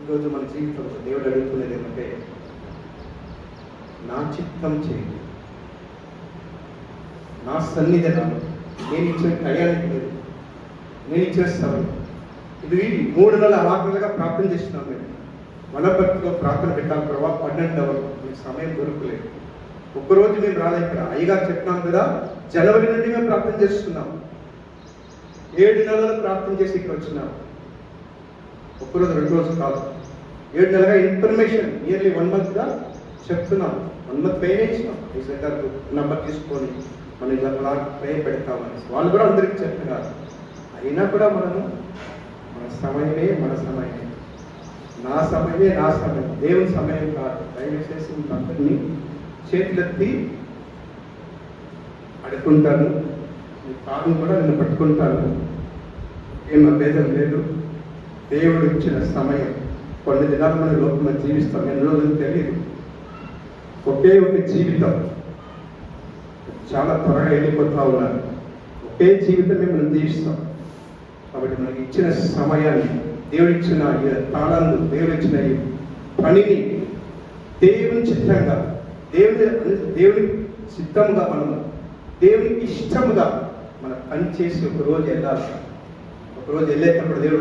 ఈరోజు మన జీవితంలో దేవుడు అడుగుతున్నది ఏమంటే, నా చిత్తం చేయండి, నా సన్నిధిలో నేను ఇచ్చిన టయానికి లేదు, నేను ఇచ్చిన సమయం ఇది 3 నెలల ఆఖరులుగా ప్రార్థన చేస్తున్నాం. మేము వనపర్తిలో ప్రార్థన పెట్టాలి ప్రభావ 12 అవర్లు మీకు సమయం దొరకలేదు. ఒక్కరోజు మేము రాలేదు. ఇక్కడ అయ్యగారు చెప్పినాం కదా, జనవరి నుండి మేము ప్రార్థన చేస్తున్నాం. 7 నెలలు ప్రార్థన చేసి ఇక్కడ వచ్చినాం. ఒక్కరోజు 2 రోజులు కాదు, 7 నెలలుగా ఇన్ఫర్మేషన్ నియర్లీ 1 మంత్గా చెప్తున్నాం. 1 మంత్ పైన ఇచ్చినాం. ఈ సెంటర్ నంబర్ తీసుకొని మనం ఇలా పే పెడతామని వాళ్ళు కూడా అందరికీ చెప్తున్నారు. అయినా కూడా మనము మన సమయమే నా సమయం, దేవుని సమయం కాదు. దయచేసి అందరినీ చేతులెత్తి అడుక్కుంటాను, మీ కారును కూడా నేను పట్టుకుంటాను, ఏం అభేదం లేదు. దేవుడు ఇచ్చిన సమయం కొన్ని దినాలు మన లోపల జీవిస్తాం, ఎన్ని రోజులు తెలియదు. ఒకే ఒక జీవితం చాలా త్వరగా వెళ్ళిపోతా ఉన్నారు. ఒకే జీవితమే మనం జీవిస్తాం. కాబట్టి మనకి ఇచ్చిన సమయాన్ని, దేవుడిచ్చిన తాళాలు, దేవుడిచ్చిన ఈ పనిని దేవుని చిత్తంగా, దేవుని సిద్ధంగా మనము దేవునికి ఇష్టముగా మన పని చేసి ఒకరోజు వెళ్ళాలి. ఒకరోజు వెళ్ళేటప్పుడు దేవుడు